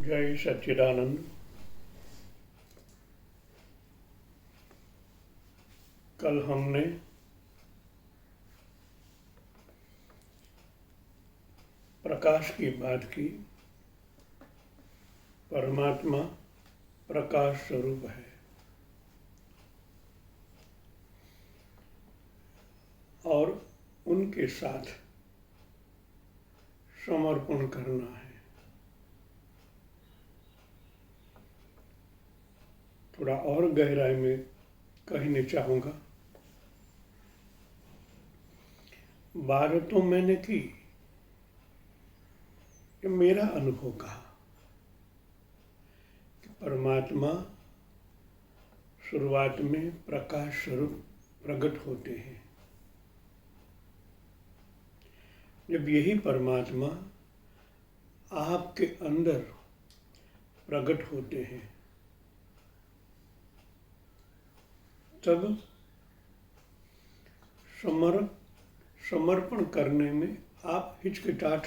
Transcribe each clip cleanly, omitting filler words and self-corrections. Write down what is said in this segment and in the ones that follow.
जय सच्चिदानंद। कल हमने प्रकाश की बात की। परमात्मा प्रकाश स्वरूप है और उनके साथ समर्पण करना है। थोड़ा और गहराई में कहने चाहूँगा। बात तो मैंने की कि मेरा अनुभव कहा कि परमात्मा शुरुआत में प्रकाश स्वरूप प्रकट होते हैं। जब यही परमात्मा आपके अंदर प्रकट होते हैं तब समर्पण करने में आप हिचकिचाहट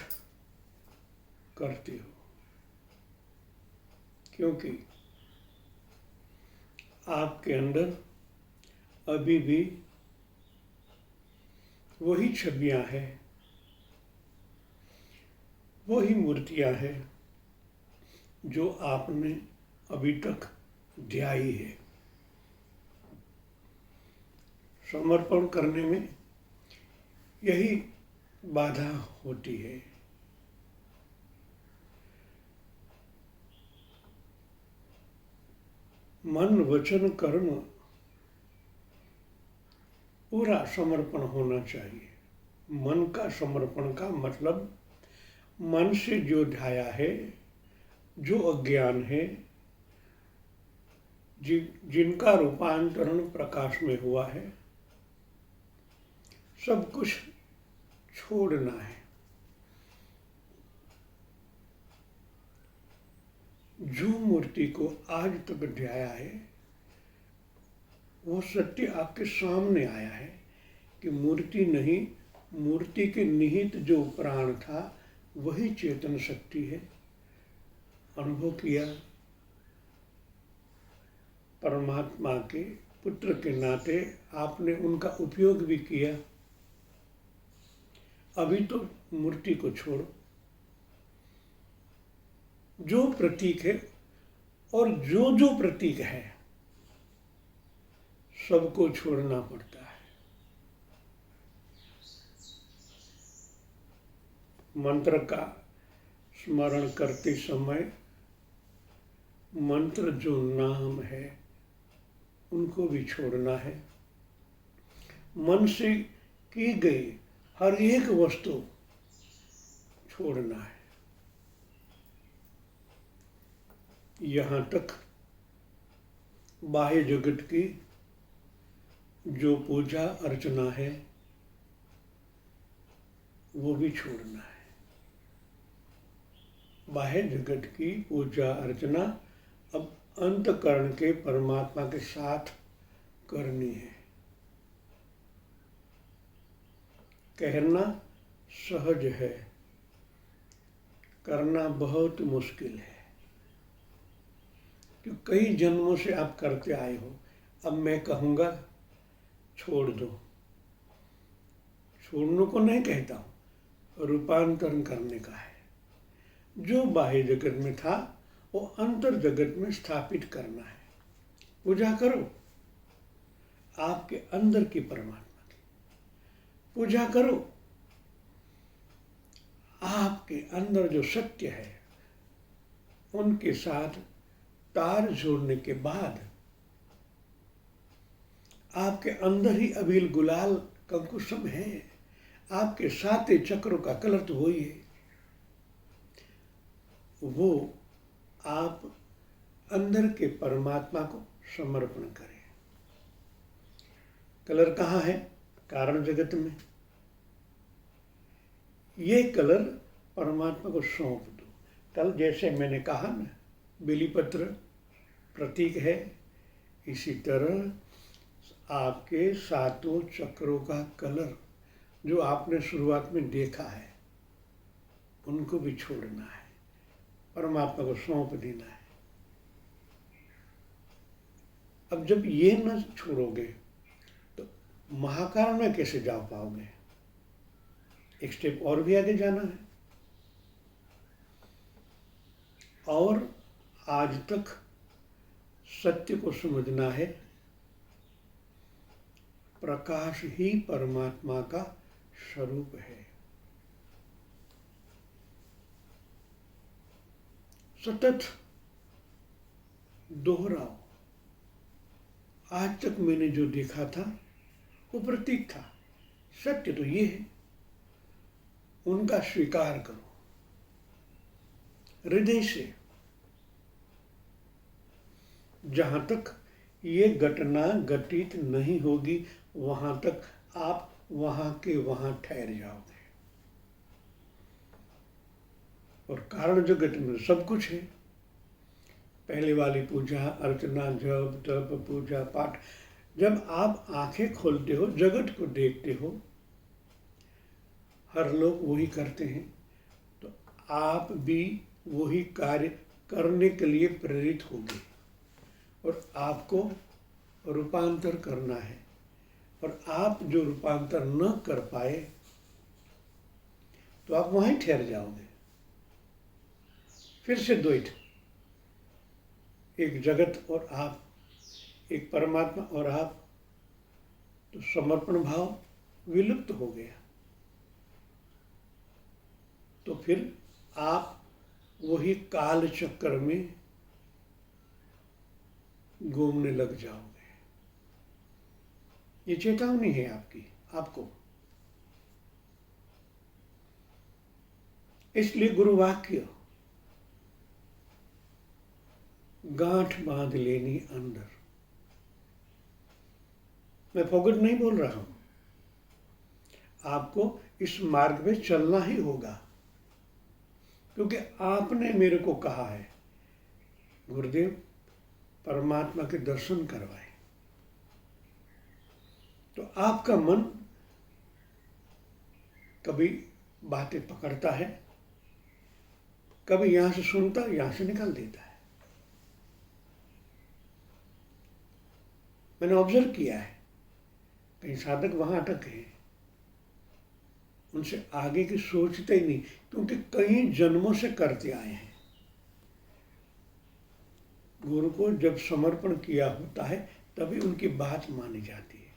करते हो, क्योंकि आपके अंदर अभी भी वही छवियां हैं, वही मूर्तियां हैं जो आपने अभी तक ध्याई है। समर्पण करने में यही बाधा होती है। मन वचन कर्म पूरा समर्पण होना चाहिए। मन का समर्पण का मतलब मन से जो ध्याया है, जो अज्ञान है, जिनका रूपांतरण प्रकाश में हुआ है, सब कुछ छोड़ना है। जो मूर्ति को आज तक ध्याया है वो सत्य आपके सामने आया है कि मूर्ति नहीं, मूर्ति के निहित जो प्राण था वही चेतन शक्ति है। अनुभव किया, परमात्मा के पुत्र के नाते आपने उनका उपयोग भी किया। अभी तो मूर्ति को छोड़ो, जो प्रतीक है और जो प्रतीक है सबको छोड़ना पड़ता है। मंत्र का स्मरण करते समय मंत्र जो नाम है उनको भी छोड़ना है। मन से की गई हर एक वस्तु छोड़ना है। यहाँ तक बाह्य जगत की जो पूजा अर्चना है वो भी छोड़ना है। बाह्य जगत की पूजा अर्चना अब अंतःकरण के परमात्मा के साथ करनी है। कहना सहज है, करना बहुत मुश्किल है। क्योंकि कई जन्मों से आप करते आए हो। अब मैं कहूँगा छोड़ दो। छोड़ने को नहीं कहता हूँ, रूपांतरण करने का है। जो बाह्य जगत में था वो अंतर जगत में स्थापित करना है। पूजा करो आपके अंदर की परमात्मा की, पूजा करो आपके अंदर जो सत्य है उनके साथ तार जोड़ने के बाद आपके अंदर ही अबील गुलाल कंकुशम है। आपके साते चक्रों का कलर तो वही है। वो आप अंदर के परमात्मा को समर्पण करें। कलर कहाँ है? कारण जगत में। ये कलर परमात्मा को सौंप दो। कल जैसे मैंने कहा ना, बेलीपत्र प्रतीक है, इसी तरह आपके सातों चक्रों का कलर जो आपने शुरुआत में देखा है उनको भी छोड़ना है। परमात्मा को सौंप देना है। अब जब ये न छोड़ोगे तो महाकाल में कैसे जा पाओगे? एक स्टेप और भी आगे जाना है। और आज तक सत्य को समझना है, प्रकाश ही परमात्मा का स्वरूप है। सतत दोहराओ। आज तक मैंने जो देखा था वो प्रतीक था, सत्य तो ये है। उनका स्वीकार करो हृदय से। जहां तक ये घटना घटित नहीं होगी वहां तक आप वहां के वहां ठहर जाओगे। और कारण जगत में सब कुछ है। पहले वाली पूजा अर्चना जप तप पूजा पाठ, जब आप आंखें खोलते हो जगत को देखते हो, हर लोग वही करते हैं, तो आप भी वही कार्य करने के लिए प्रेरित होगे। और आपको रूपांतर करना है। और आप जो रूपांतर न कर पाए तो आप वहीं ठहर जाओगे। फिर से द्वैत, एक जगत और आप, एक परमात्मा और आप, तो समर्पण भाव विलुप्त हो गया। तो फिर आप वही काल चक्र में घूमने लग जाओगे। ये चेतावनी है आपको। इसलिए गुरु वाक्य गांठ बांध लेनी अंदर। मैं फोकट नहीं बोल रहा हूं, आपको इस मार्ग में चलना ही होगा, क्योंकि आपने मेरे को कहा है गुरुदेव परमात्मा के दर्शन करवाए। तो आपका मन कभी बातें पकड़ता है, कभी यहां से सुनता यहां से निकाल देता है। मैंने ऑब्जर्व किया है, कई साधक वहां अटके हैं, उनसे आगे की सोचते ही नहीं, क्योंकि कई जन्मों से करते आए हैं। गुरु को जब समर्पण किया होता है तभी उनकी बात मानी जाती है।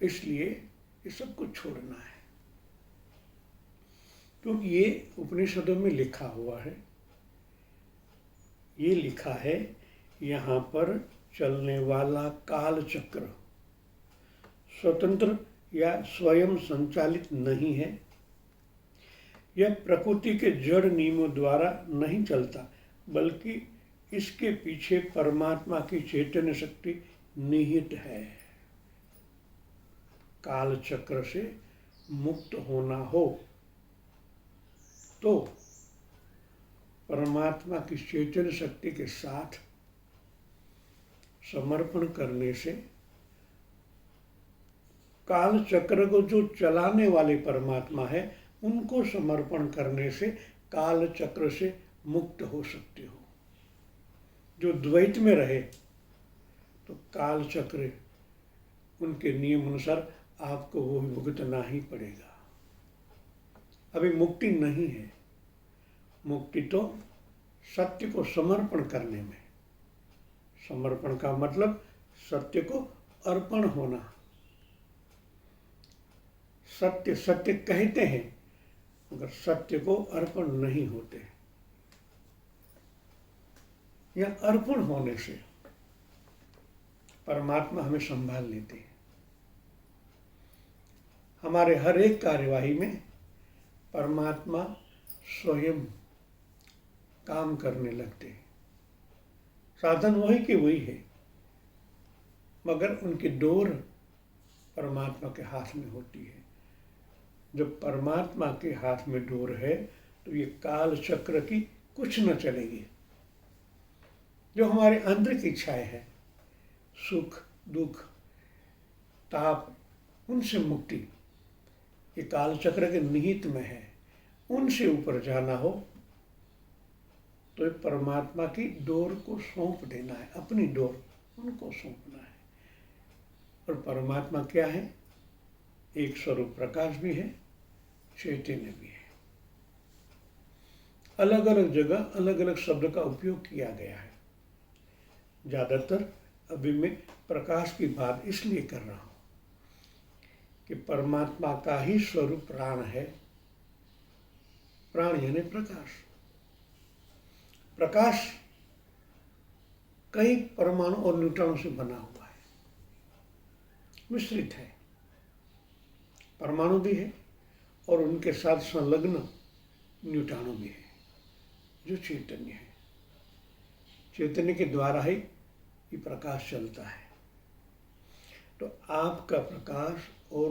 इसलिए ये सब कुछ छोड़ना है, क्योंकि ये उपनिषदों में लिखा हुआ है। ये लिखा है यहाँ पर चलने वाला काल चक्र स्वतंत्र या स्वयं संचालित नहीं है। यह प्रकृति के जड़ नियमों द्वारा नहीं चलता, बल्कि इसके पीछे परमात्मा की चैतन्य शक्ति निहित है। काल चक्र से मुक्त होना हो तो परमात्मा की चैतन्य शक्ति के साथ समर्पण करने से, काल चक्र को जो चलाने वाले परमात्मा है उनको समर्पण करने से काल चक्र से मुक्त हो सकते हो। जो द्वैत में रहे तो काल चक्र उनके नियम अनुसार आपको वो भुगतना ही पड़ेगा। अभी मुक्ति नहीं है। मुक्ति तो सत्य को समर्पण करने में। समर्पण का मतलब सत्य को अर्पण होना। सत्य सत्य कहते हैं मगर सत्य को अर्पण नहीं होते। या अर्पण होने से परमात्मा हमें संभाल लेते हैं। हमारे हर एक कार्यवाही में परमात्मा स्वयं काम करने लगते हैं। साधन वही के वही है, मगर उनकी डोर परमात्मा के हाथ में होती है। जब परमात्मा के हाथ में डोर है तो ये काल चक्र की कुछ न चलेगी। जो हमारे अंदर की इच्छाएं हैं, सुख दुख ताप, उनसे मुक्ति ये काल चक्र के निहित में है। उनसे ऊपर जाना हो तो एक परमात्मा की डोर को सौंप देना है, अपनी डोर उनको सौंपना है। और परमात्मा क्या है? एक स्वरूप प्रकाश भी है, चैतन्य भी है। अलग अलग जगह अलग अलग शब्द का उपयोग किया गया है। ज़्यादातर अभी मैं प्रकाश की बात इसलिए कर रहा हूँ कि परमात्मा का ही स्वरूप प्राण है। प्राण यानी प्रकाश। प्रकाश कई परमाणु और न्यूट्रॉन से बना हुआ है, मिश्रित है। परमाणु भी है और उनके साथ संलग्न न्यूट्रॉन भी है, जो चैतन्य है। चैतन्य के द्वारा ही ये प्रकाश चलता है। तो आपका प्रकाश और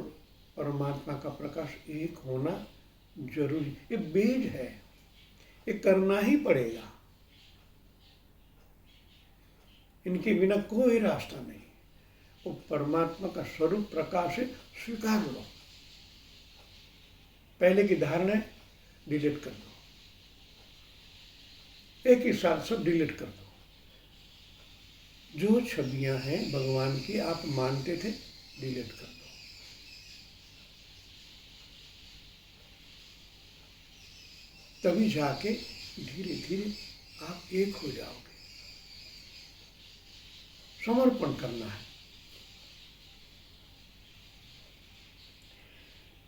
परमात्मा का प्रकाश एक होना जरूरी, ये बेज है, ये करना ही पड़ेगा। इनके बिना कोई रास्ता नहीं। वो परमात्मा का स्वरूप प्रकाश है, स्वीकार लो। पहले की धारणा डिलीट कर दो, एक ही साथ सब डिलीट कर दो। जो छवियां हैं भगवान की आप मानते थे, डिलीट कर दो। तभी जाके धीरे धीरे आप एक हो जाओगे। समर्पण करना है।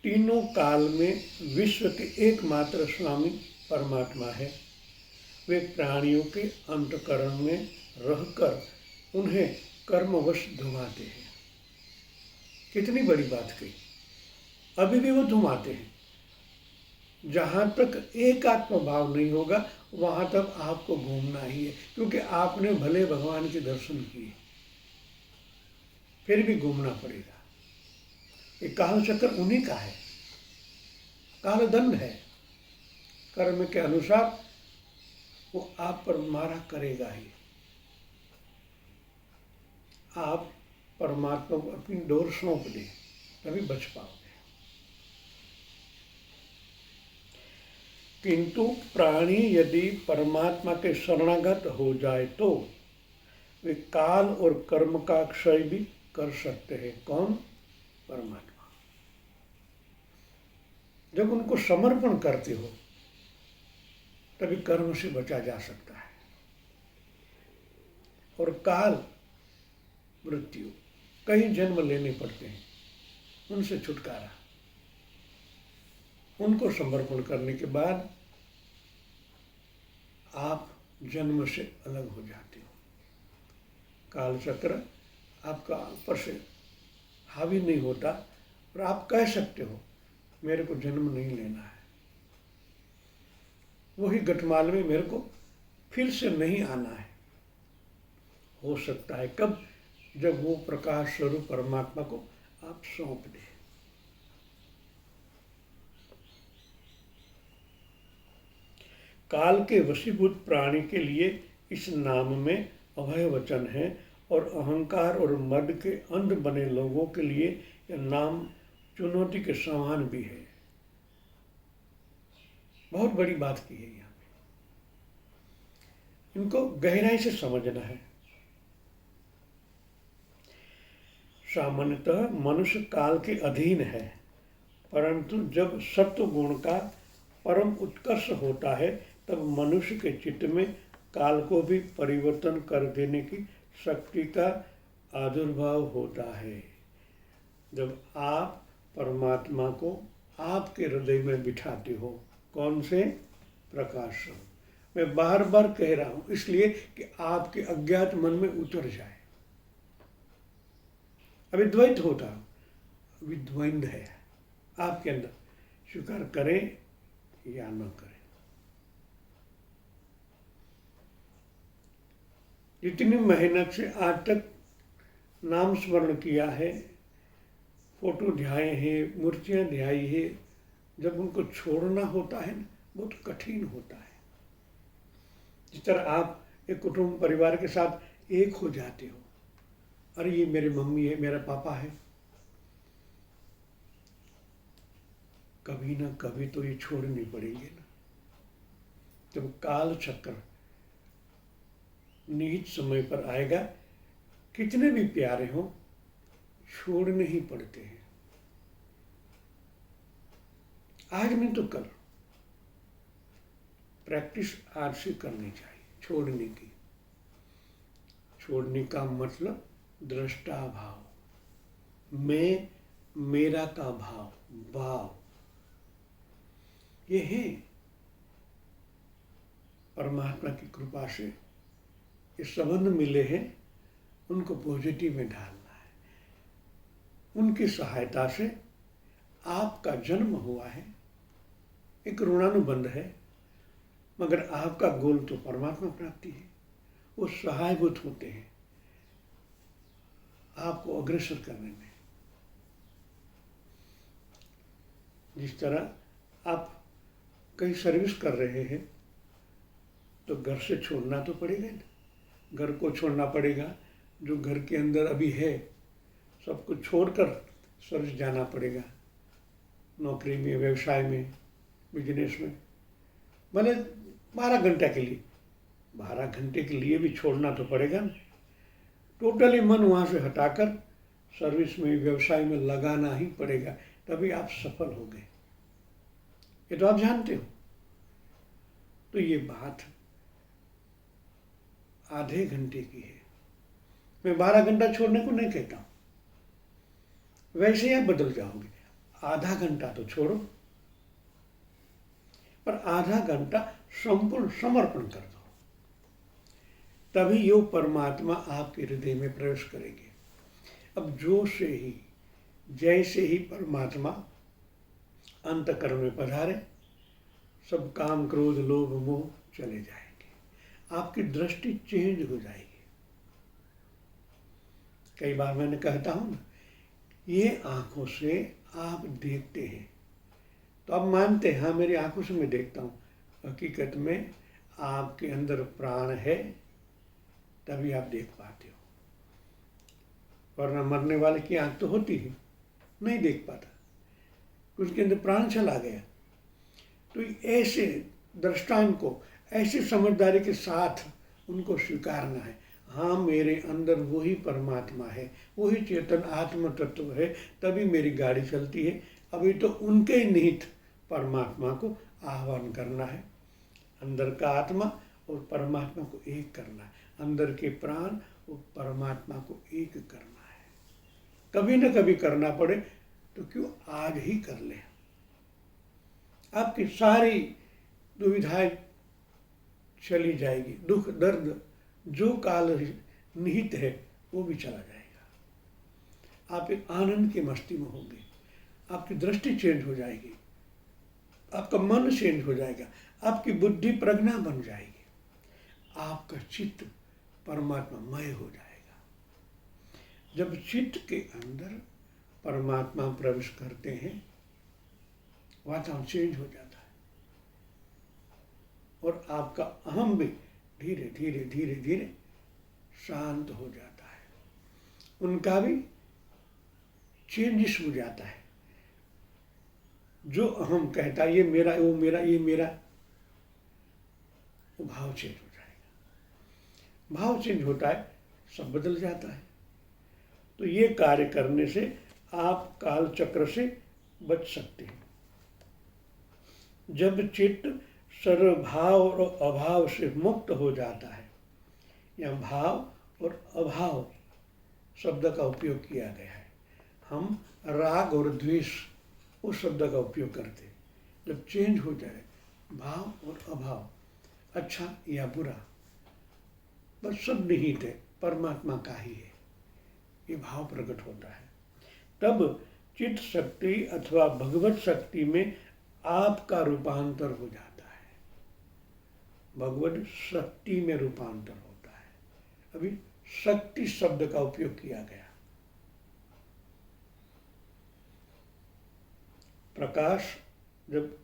तीनों काल में विश्व के एकमात्र स्वामी परमात्मा है। वे प्राणियों के अंतःकरण में रहकर उन्हें कर्मवश धुमाते हैं। कितनी बड़ी बात कही। अभी भी वो धुमाते हैं। जहाँ तक एकात्म भाव नहीं होगा वहाँ तक आपको घूमना ही है, क्योंकि आपने भले भगवान के दर्शन किए, फिर भी घूमना पड़ेगा। ये काल चक्र उन्हीं का है, कालदंड है। कर्म के अनुसार वो आप पर मारा करेगा ही। आप परमात्मा को अपनी डोर सौंप दें, तभी बच पाओगे। किंतु प्राणी यदि परमात्मा के शरणागत हो जाए तो वे काल और कर्म का क्षय भी कर सकते हैं। कौन? परमात्मा। जब उनको समर्पण करते हो तभी कर्म से बचा जा सकता है। और काल, मृत्यु, कई जन्म लेने पड़ते हैं, उनसे छुटकारा। उनको समर्पण करने के बाद आप जन्म से अलग हो जाते हो। काल चक्र आपका ऊपर से हावी नहीं होता और आप कह सकते हो मेरे को जन्म नहीं लेना है, वही गठमाल में मेरे को फिर से नहीं आना है। हो सकता है कब? जब वो प्रकाश स्वरूप परमात्मा को आप सौंप दें। काल के वशीभूत प्राणी के लिए इस नाम में अभय वचन है और अहंकार और मद के अंध बने लोगों के लिए यह नाम चुनौती के समान भी है। बहुत बड़ी बात की है यहाँ पे, इनको गहराई से समझना है। सामान्यतः मनुष्य काल के अधीन है, परंतु जब सत्व गुण का परम उत्कर्ष होता है तब मनुष्य के चित्त में काल को भी परिवर्तन कर देने की शक्ति का आविर्भाव होता है। जब आप परमात्मा को आपके हृदय में बिठाते हो। कौन से? प्रकाश। मैं बार बार कह रहा हूं इसलिए कि आपके अज्ञात मन में उतर जाए। अभी द्वैत होता, अभी द्वंद्व है आपके अंदर, स्वीकार करें या न करें। जितनी मेहनत से आज तक नाम स्मरण किया है, फोटो ध्याए हैं, मूर्तियां ध्याई है, जब उनको छोड़ना होता है ना, बहुत कठिन होता है। जिस तरह आप एक कुटुंब परिवार के साथ एक हो जाते हो, अरे ये मेरी मम्मी है, मेरा पापा है, कभी ना कभी तो ये छोड़नी पड़ेंगे ना। जब काल चक्र निहित समय पर आएगा, कितने भी प्यारे हों, छोड़ने ही पड़ते हैं। आज नहीं तो कल प्रैक्टिस आज से करनी चाहिए छोड़ने की। छोड़ने का मतलब दृष्टा भाव, मैं मेरा का भाव ये है। परमात्मा की कृपा से ये संबंध मिले हैं, उनको पॉजिटिव में ढालना है। उनकी सहायता से आपका जन्म हुआ है, एक ऋणानुबंध है, मगर आपका गोल तो परमात्मा प्राप्ति है। वो सहायभूत होते हैं आपको अग्रसर करने में। जिस तरह आप कहीं सर्विस कर रहे हैं तो घर से छोड़ना तो पड़ेगा ना, घर को छोड़ना पड़ेगा, जो घर के अंदर अभी है सब कुछ छोड़कर सर्विस जाना पड़ेगा। नौकरी में, व्यवसाय में, बिजनेस में, भले 12 घंटे के लिए, 12 घंटे के लिए भी छोड़ना तो पड़ेगा ना। टोटली मन वहाँ से हटाकर सर्विस में, व्यवसाय में लगाना ही पड़ेगा, तभी आप सफल हो गए। ये तो आप जानते हो। तो ये बात आधे घंटे की है। मैं 12 घंटा छोड़ने को नहीं कहता हूँ, वैसे ही आप बदल जाओगे। आधा घंटा तो छोड़ो, पर आधा घंटा संपूर्ण समर्पण कर दो, तभी यो परमात्मा आपके हृदय में प्रवेश करेंगे। अब जो से ही, जैसे ही परमात्मा अंतःकरण में पधारे, सब काम, क्रोध, लोभ, मोह चले जाएंगे। आपकी दृष्टि चेंज हो जाएगी। कई बार मैंने कहता हूं ना, ये आंखों से आप देखते हैं तो आप मानते हैं, हाँ मेरी आंखों से मैं देखता हूँ। हकीकत में आपके अंदर प्राण है, तभी आप देख पाते हो। वरना मरने वाले की आंख तो होती है, नहीं देख पाता, उसके अंदर प्राण चला गया। तो ऐसे दृष्टांत को ऐसी समझदारी के साथ उनको स्वीकारना है। हाँ, मेरे अंदर वही परमात्मा है, वही चेतन आत्म तत्व है, तभी मेरी गाड़ी चलती है। अभी तो उनके ही निहित परमात्मा को आह्वान करना है। अंदर का आत्मा और परमात्मा को एक करना है, अंदर के प्राण और परमात्मा को एक करना है। कभी न कभी करना पड़े तो क्यों आज ही कर ले। आपकी सारी दुविधाएं चली जाएगी, दुख दर्द जो काल निहित है वो भी चला जाएगा। आप एक आनंद की मस्ती में होंगे, आपकी दृष्टि चेंज हो जाएगी, आपका मन चेंज हो जाएगा, आपकी बुद्धि प्रज्ञा बन जाएगी, आपका चित्त परमात्मामय हो जाएगा। जब चित्त के अंदर परमात्मा प्रवेश करते हैं, वातावरण चेंज हो जाता है और आपका अहम भी धीरे धीरे धीरे धीरे शांत हो जाता है। उनका भी चेंजिस हो जाता है। जो अहम कहता है ये मेरा, वो मेरा, ये मेरा, वो भाव चेंज हो जाएगा। भाव चेंज होता है, सब बदल जाता है। तो ये कार्य करने से आप काल चक्र से बच सकते हैं। जब चित्त सर्वभाव और अभाव से मुक्त हो जाता है, या भाव और अभाव शब्द का उपयोग किया गया है, हम राग और द्वेष उस शब्द का उपयोग करते हैं। जब चेंज हो जाए भाव और अभाव, अच्छा या बुरा, बस सब निहित है, परमात्मा का ही है, ये भाव प्रकट होता है। तब चित्त शक्ति अथवा भगवत शक्ति में आपका रूपांतर हो जाता है। भगवत शक्ति में रूपांतर होता है। अभी शक्ति शब्द का उपयोग किया गया। प्रकाश जब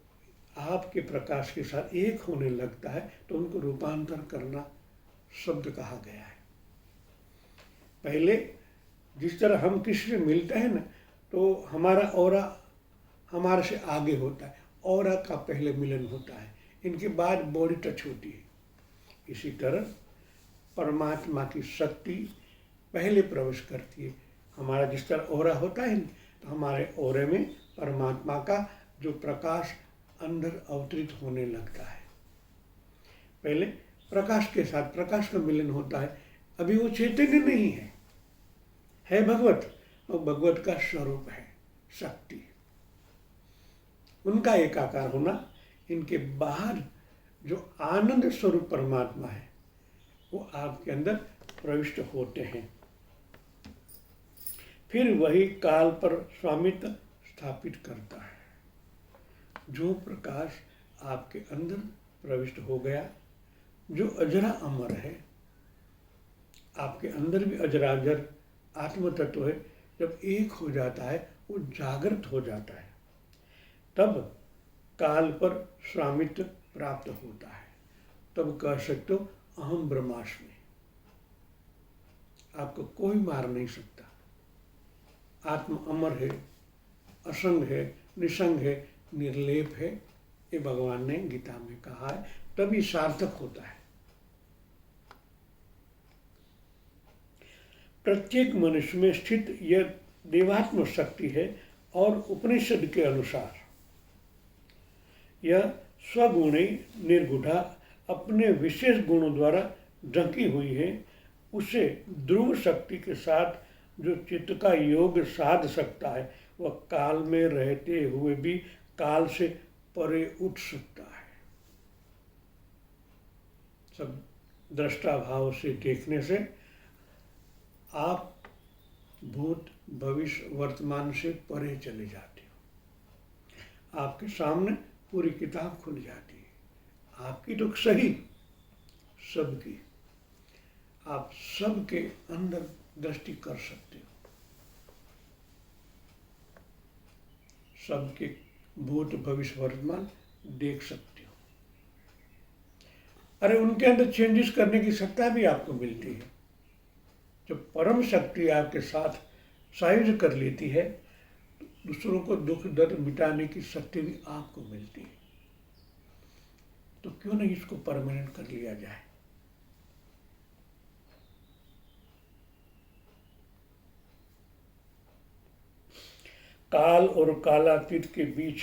आपके प्रकाश के साथ एक होने लगता है तो उनको रूपांतर करना शब्द कहा गया है। पहले जिस तरह हम किसी से मिलते हैं ना, तो हमारा ऑरा हमारे से आगे होता है, ऑरा का पहले मिलन होता है, इनके बाद बॉडी टच होती है। इसी तरह परमात्मा की शक्ति पहले प्रवेश करती है। हमारा जिस तरह ऑरा होता है तो हमारे ऑरे में परमात्मा का जो प्रकाश अंदर अवतरित होने लगता है। पहले प्रकाश के साथ प्रकाश का मिलन होता है, अभी वो चैतन्य नहीं है भगवत, और भगवत का स्वरूप है शक्ति। उनका एकाकार होना, इनके बाहर जो आनंद स्वरूप परमात्मा है वो आपके अंदर प्रविष्ट होते हैं। फिर वही काल पर स्वामित्व स्थापित करता है। जो प्रकाश आपके अंदर प्रविष्ट हो गया, जो अजरा अमर है, आपके अंदर भी अजराजर आत्म तत्व है, जब एक हो जाता है वो जागृत हो जाता है, तब काल पर स्वामित्व प्राप्त होता है। तब कह सकते हो अहम ब्रह्मास्मि, आपको कोई मार नहीं सकता। आत्म अमर है, असंग है, निसंग है, निर्लेप है, ये भगवान ने गीता में कहा है, तभी सार्थक होता है। प्रत्येक मनुष्य में स्थित यह देवात्म शक्ति है और उपनिषद के अनुसार यह स्वगुणी निर्गुणा अपने विशेष गुणों द्वारा ढकी हुई है। उसे ध्रुव शक्ति के साथ जो चित्त का योग साध सकता है, वह काल में रहते हुए भी काल से परे उठ सकता है। सब दृष्टा भाव से देखने से आप भूत भविष्य वर्तमान से परे चले जाते हो। आपके सामने पूरी किताब खुल जाती है, आपकी तो सही, सबकी, आप सबके अंदर दृष्टि कर सकते हो। सबके भूत भविष्य वर्तमान देख सकते हो। अरे उनके अंदर चेंजेस करने की सत्ता भी आपको मिलती है। जब परम शक्ति आपके साथ सायुज्य कर लेती है, तो दूसरों को दुख दर्द मिटाने की शक्ति भी आपको मिलती है। तो क्यों नहीं इसको परमानेंट कर लिया जाए। काल और कालातीत के बीच,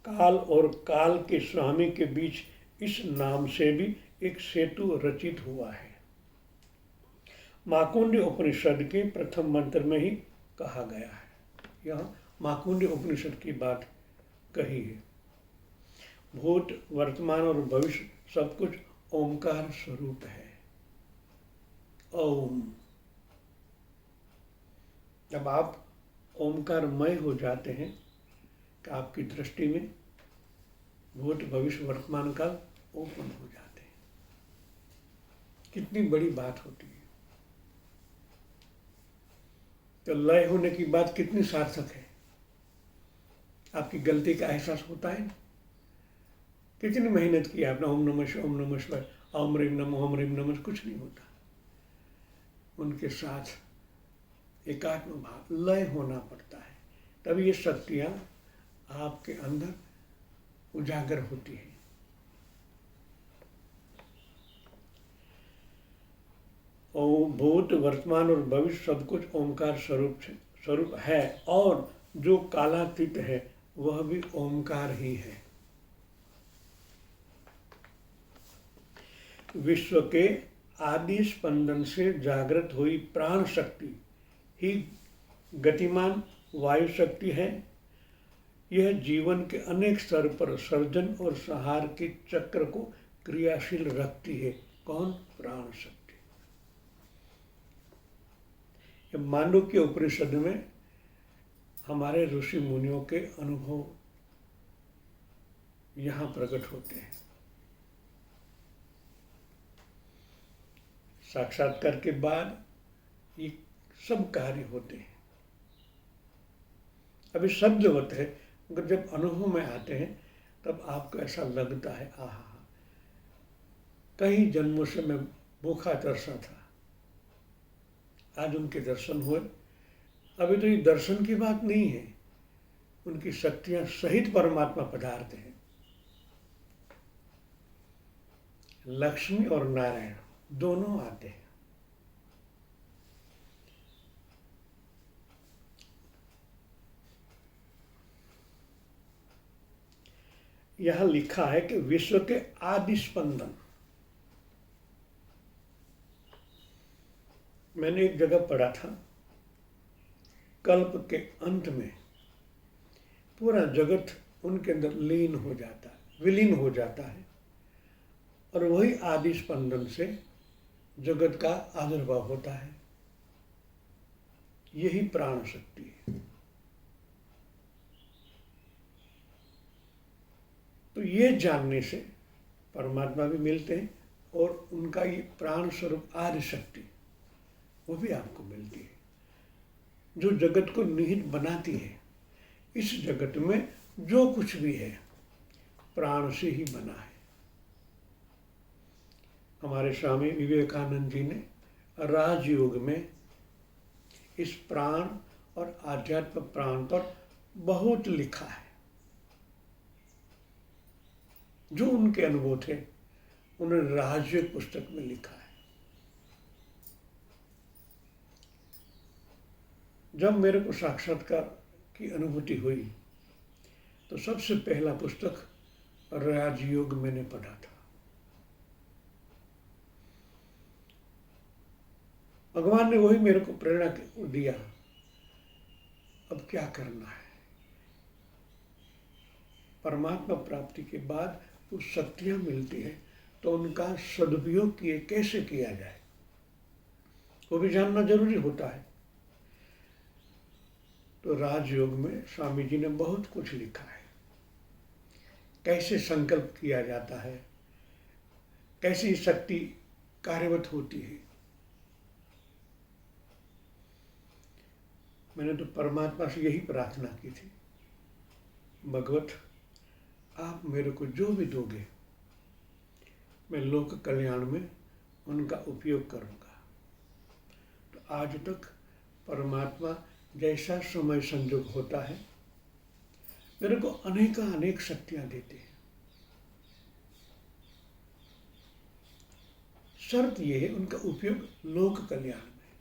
काल और काल के स्वामी के बीच इस नाम से भी एक सेतु रचित हुआ है। माकुंड उपनिषद के प्रथम मंत्र में ही कहा गया है। यहाँ माकुंड उपनिषद की बात कही है। भूत वर्तमान और भविष्य सब कुछ ओमकार स्वरूप है। ओम, जब आप ओमकारमय हो जाते हैं तो आपकी दृष्टि में भूत भविष्य वर्तमान काल ओपन हो जाते हैं। कितनी बड़ी बात होती है। तो लय होने की बात कितनी सार्थक है। आपकी गलती का एहसास होता है ना। कितनी मेहनत की आपने, ओम नमः शिवाय, ओम नमः शिवाय, ओम ह्रीम नमः, ओम ह्रीम नमः, कुछ नहीं होता। उनके साथ एकात्म भाव लय होना पड़ता है, तब ये शक्तियाँ आपके अंदर उजागर होती है। ओम भूत वर्तमान और भविष्य सब कुछ ओमकार स्वरूप है, और जो कालातीत है वह भी ओमकार ही है। विश्व के आदि स्पंदन से जागृत हुई प्राण शक्ति ही गतिमान वायु शक्ति है। यह जीवन के अनेक स्तर पर सर्जन और संहार के चक्र को क्रियाशील रखती है। कौन? प्राण शक्ति। मांडुक्य उपनिषद में हमारे ऋषि मुनियों के अनुभव यहाँ प्रकट होते हैं। साक्षात्कार के बाद ये सब कार्य होते हैं। अभी शब्दवत है, मगर जब अनुभव में आते हैं तब आपको ऐसा लगता है, आहा, कई जन्मों से मैं भूखा तरसा था, आज उनके दर्शन हुए। अभी तो ये दर्शन की बात नहीं है, उनकी शक्तियां सहित परमात्मा पधारते हैं। लक्ष्मी और नारायण दोनों आते हैं। यह लिखा है कि विश्व के आदि स्पंदन। मैंने एक जगह पढ़ा था, कल्प के अंत में पूरा जगत उनके अंदर लीन हो जाता है, विलीन हो जाता है, और वही आदि स्पंदन से जगत का आविर्भाव होता है। यही प्राण शक्ति है। तो ये जानने से परमात्मा भी मिलते हैं और उनका ये प्राण स्वरूप आदि शक्ति वो भी आपको मिलती है, जो जगत को निहित बनाती है। इस जगत में जो कुछ भी है प्राण से ही बना है। हमारे स्वामी विवेकानंद जी ने राजयोग में इस प्राण और आध्यात्म प्राण पर बहुत लिखा है। जो उनके अनुभव थे उन्होंने राजयोग पुस्तक में लिखा है। जब मेरे को साक्षात्कार की अनुभूति हुई तो सबसे पहला पुस्तक राजयोग मैंने पढ़ा था। भगवान ने वही मेरे को प्रेरणा दिया, अब क्या करना है। परमात्मा प्राप्ति के बाद कुछ शक्तियां मिलती है तो उनका सदुपयोग कैसे किया जाए वो भी जानना जरूरी होता है। तो राजयोग में स्वामी जी ने बहुत कुछ लिखा है, कैसे संकल्प किया जाता है, कैसी शक्ति कार्यवत होती है। मैंने तो परमात्मा से यही प्रार्थना की थी, भगवत आप मेरे को जो भी दोगे मैं लोक कल्याण में उनका उपयोग करूंगा। तो आज तक परमात्मा जैसा समय संयोग होता है मेरे को अनेक शक्तियां देते हैं। शर्त यह है उनका उपयोग लोक कल्याण में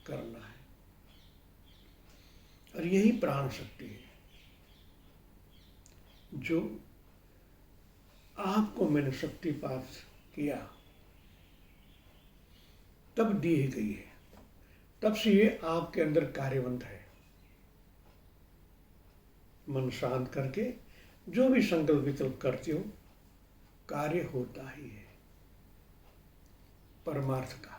करना है, और यही प्राण शक्ति है जो आपको मैंने शक्तिपात किया तब दी गई है, तब से ये आपके अंदर कार्यवंत है। मन शांत करके जो भी संकल्प विकल्प करते हो कार्य होता ही है परमार्थ का।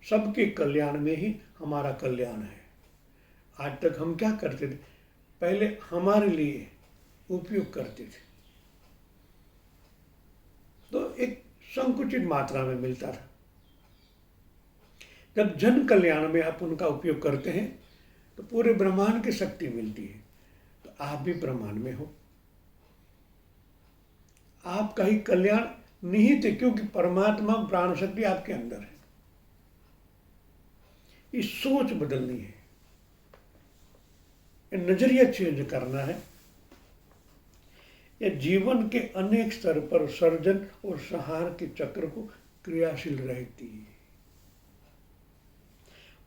सबके कल्याण में ही हमारा कल्याण है। आज तक हम क्या करते थे, पहले हमारे लिए उपयोग करते थे तो एक संकुचित मात्रा में मिलता था। जब जन कल्याण में आप उनका उपयोग करते हैं तो पूरे ब्रह्मांड की शक्ति मिलती है। तो आप भी ब्रह्मांड में हो, आपका ही कल्याण निहित है, क्योंकि परमात्मा प्राण शक्ति आपके अंदर है। इस सोच बदलनी है, नजरिया चेंज करना है। यह जीवन के अनेक स्तर पर सर्जन और संहार के चक्र को क्रियाशील रहती है।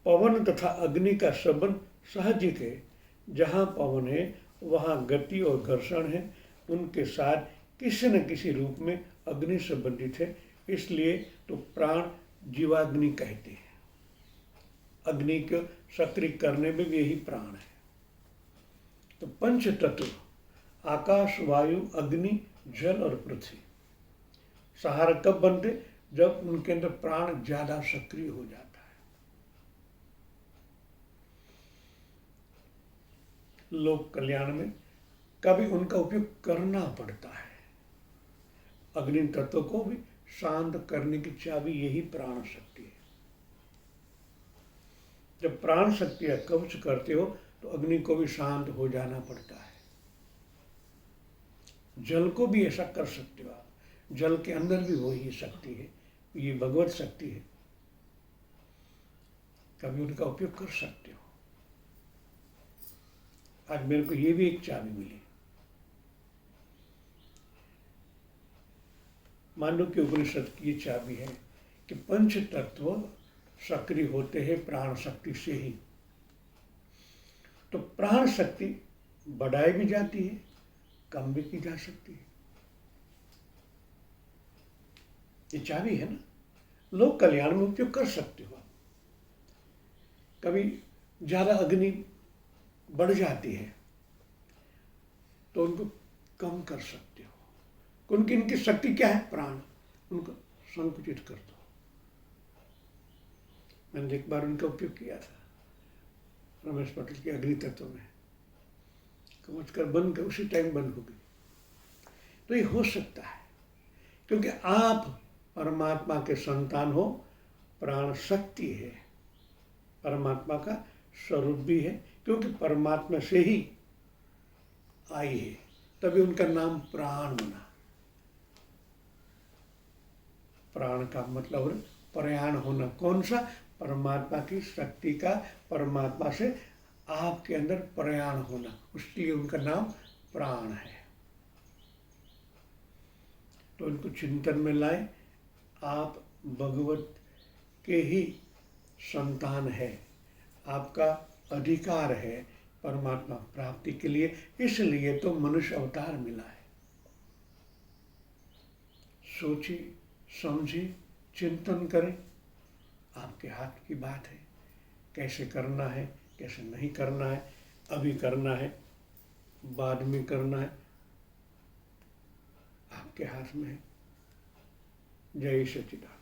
पवन तथा अग्नि का संबंध सहजिक है। जहां पवन है वहां गति और घर्षण है। उनके साथ किसी न किसी रूप में अग्नि संबंधित है, इसलिए तो प्राण जीवाग्नि कहते हैं। अग्नि को सक्रिय करने में भी यही प्राण है। तो पंच तत्व आकाश, वायु, अग्नि, जल और पृथ्वी सहारा कब बनते, जब उनके अंदर प्राण ज्यादा सक्रिय हो जाता है। लोक कल्याण में कभी उनका उपयोग करना पड़ता है। अग्नि तत्व को भी शांत करने की चाबी यही प्राण शक्ति है। जब प्राण शक्ति कवच करते हो तो अग्नि को भी शांत हो जाना पड़ता है। जल को भी ऐसा कर सकते हो आप, जल के अंदर भी वही शक्ति है, ये भगवत शक्ति है, कभी उनका उपयोग कर सकते हो। आज मेरे को ये भी एक चाबी मिली। मांडुक्य उपनिषद की ये चाबी है कि पंच तत्व सक्रिय होते हैं प्राण शक्ति से ही। तो प्राण शक्ति बढ़ाई भी जाती है, कम भी की जा सकती है। ये चाबी है ना, लोक कल्याण में उपयोग कर सकते हो। कभी ज्यादा अग्नि बढ़ जाती है तो उनको कम कर सकते हो। उनकी इनकी शक्ति क्या है? प्राण। उनको संकुचित कर दो। मैंने एक बार उनका उपयोग किया था रमेश पटेल के अग्नि तत्व में, समझकर बंद कर, उसी टाइम बंद हो गई। तो ये हो सकता है क्योंकि आप परमात्मा के संतान हो, प्राण शक्ति है, परमात्मा का स्वरूप भी है, क्योंकि परमात्मा से ही आई है, तभी उनका नाम प्राण बना। प्राण का मतलब प्रयाण होना। कौन सा? परमात्मा की शक्ति का, परमात्मा से आपके अंदर प्रयाण होना, उसलिए उनका नाम प्राण है। तो उनको चिंतन में लाए, आप भगवत के ही संतान है, आपका अधिकार है परमात्मा प्राप्ति के लिए, इसलिए तो मनुष्य अवतार मिला है। सोचिए, समझिए, चिंतन करें, आपके हाथ की बात है। कैसे करना है, कैसे नहीं करना है, अभी करना है, बाद में करना है, आपके हाथ में है। जय सच्चिदानंद।